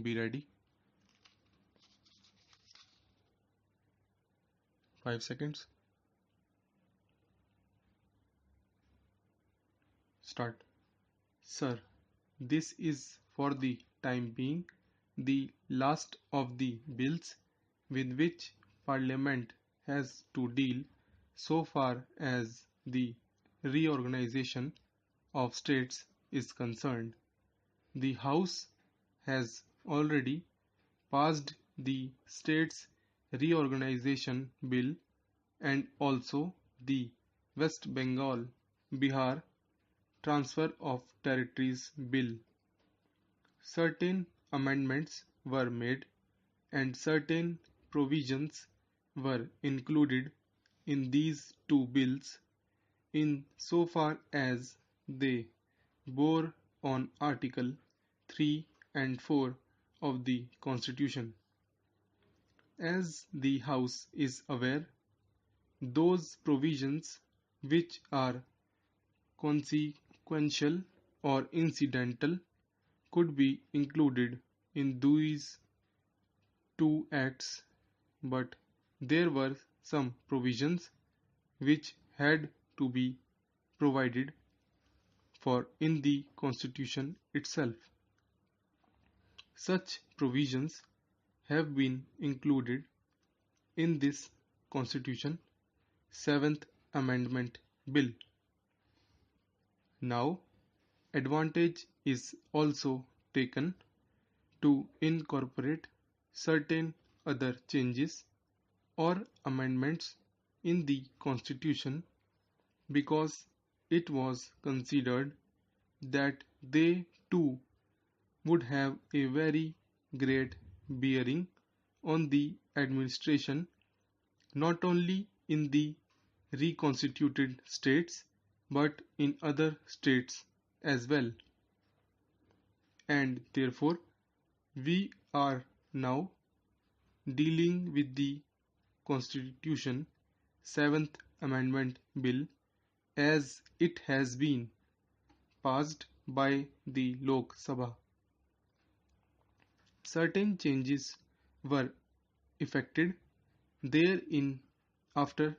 be ready. 5 seconds. Start. Sir, this is for the time being the last of the bills with which Parliament has to deal so far as the reorganization of states is concerned. The House has already passed the States Reorganization Bill and also the West Bengal Bihar Transfer of Territories Bill. Certain amendments were made and certain provisions were included in these two bills in so far as they bore on Article 3 and 4 of the Constitution. As the House is aware, those provisions which are consequential or incidental could be included in these two acts, but there were some provisions which had to be provided for in the Constitution itself. Such provisions have been included in this Constitution 7th Amendment Bill. Now, advantage is also taken to incorporate certain other changes or amendments in the Constitution because it was considered that they too would have a very great bearing on the administration not only in the reconstituted states but in other states as well. And therefore, we are now dealing with the Constitution 7th Amendment Bill as it has been passed by the Lok Sabha. Certain changes were effected therein after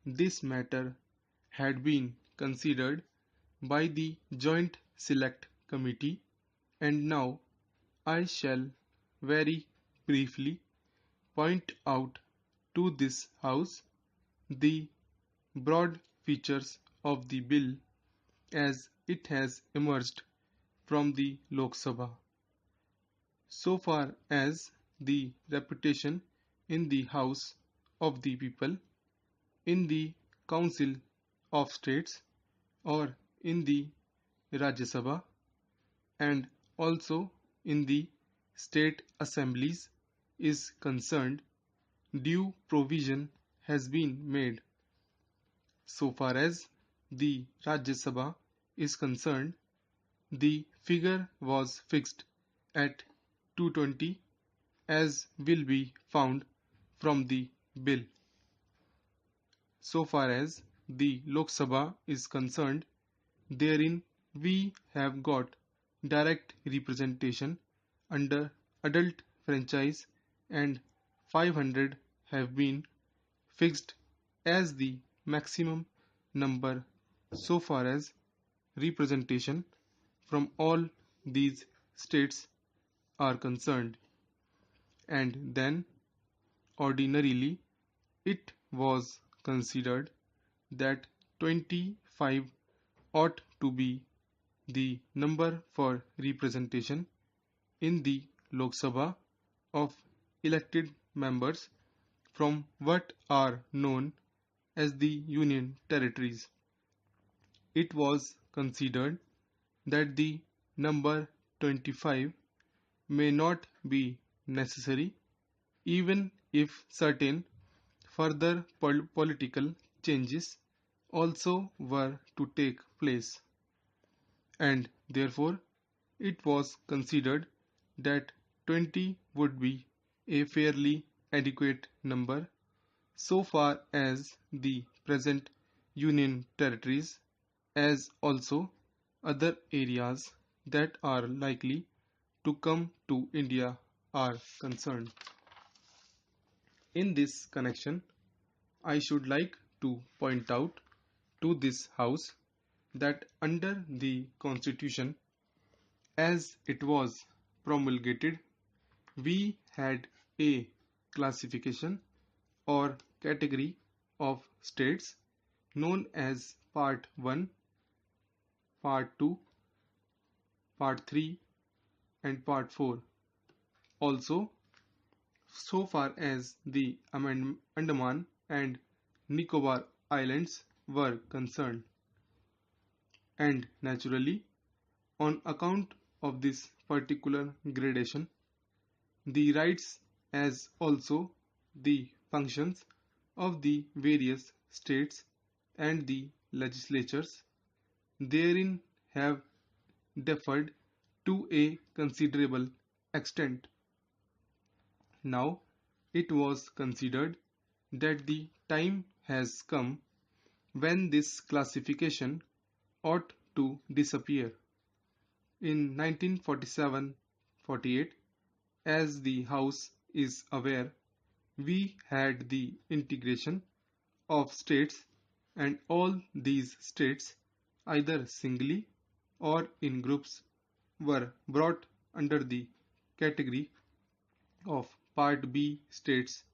this matter had been considered by the Joint Select Committee, and now I shall very briefly point out to this House the broad features of the bill as it has emerged from the Lok Sabha. So far as the reputation in the House of the People, in the Council of States, or in the Rajya Sabha, and also in the state assemblies is concerned, due provision has been made. So far as the Rajya Sabha is concerned, the figure was fixed at 220 as will be found from the bill. So far as the Lok Sabha is concerned, therein we have got direct representation under adult franchise and 500 have been fixed as the maximum number so far as representation from all these states are concerned. And then ordinarily it was considered that 25 ought to be the number for representation in the Lok Sabha of elected members from what are known as the Union Territories. It was considered that the number 25 may not be necessary even if certain further political changes also were to take place, and therefore it was considered that 20 would be a fairly adequate number so far as the present Union territories as also other areas that are likely to come to India are concerned. In this connection, I should like to point out to this House that under the Constitution, as it was promulgated, we had a classification or category of states known as Part 1, Part 2, Part 3, and Part 4. Also, so far as the Andaman and Nicobar Islands were concerned, and naturally, on account of this particular gradation, the rights as also the functions of the various states and the legislatures therein have differed to a considerable extent. Now, it was considered that the time has come when this classification ought to disappear. In 1947-48, as the House is aware, we had the integration of states, and all these states, either singly or in groups, were brought under the category of Part B states.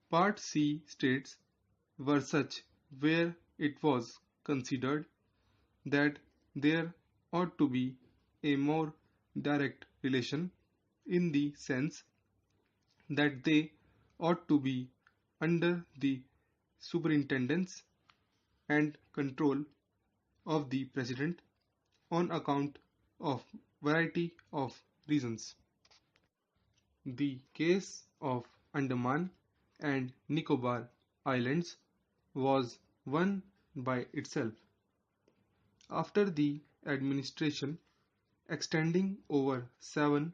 Part C states were such where it was considered that there ought to be a more direct relation in the sense that they ought to be under the superintendence and control of the President on account of variety of reasons. The case of Andaman and Nicobar Islands was one by itself. After the administration extending over 7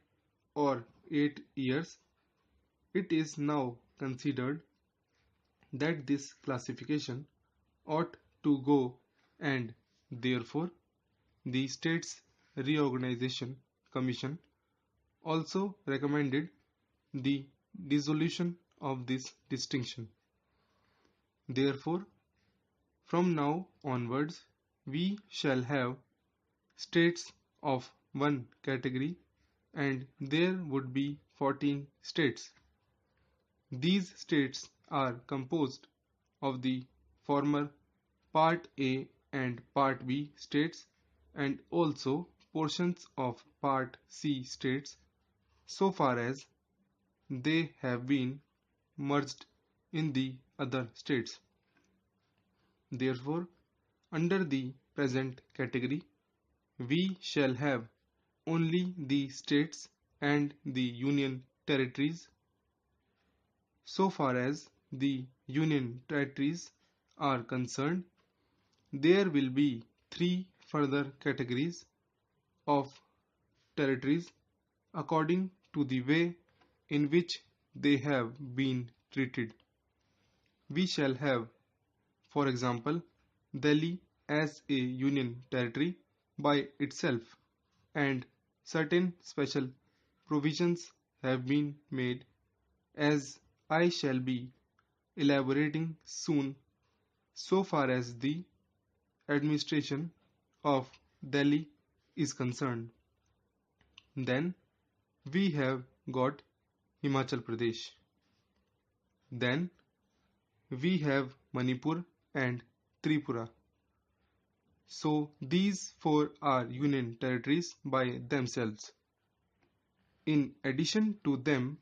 or 8 years, it is now considered that this classification ought to go, and therefore the States Reorganization Commission also recommended the dissolution of this distinction. Therefore, from now onwards, we shall have states of one category, and there would be 14 states. These states are composed of the former Part A and Part B states, and also portions of Part C states, so far as they have been merged in the other states. Therefore, under the present category, we shall have only the states and the union territories. So far as the union territories are concerned, there will be 3 further categories of territories according to the way in which they have been treated. We shall have, for example, Delhi as a union territory by itself, and certain special provisions have been made, as I shall be elaborating soon, so far as the administration of Delhi is concerned. Then we have got Himachal Pradesh. Then we have Manipur and Tripura. So these 4 are union territories by themselves. In addition to them,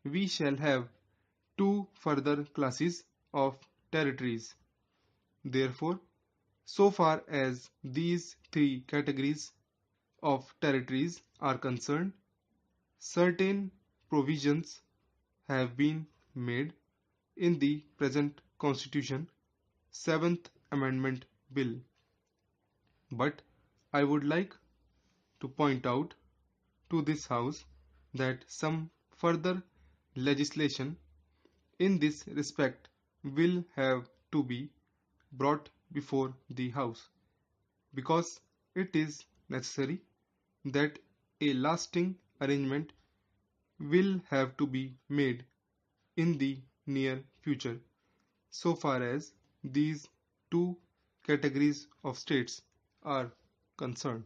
we shall have 2 further classes of territories. Therefore, so far as these 3 categories of territories are concerned, certain provisions have been made in the present Constitution, 7th Amendment Bill. But I would like to point out to this House that some further legislation in this respect will have to be brought before the House, because it is necessary that A lasting arrangement will have to be made in the near future so far as these two categories of states are concerned.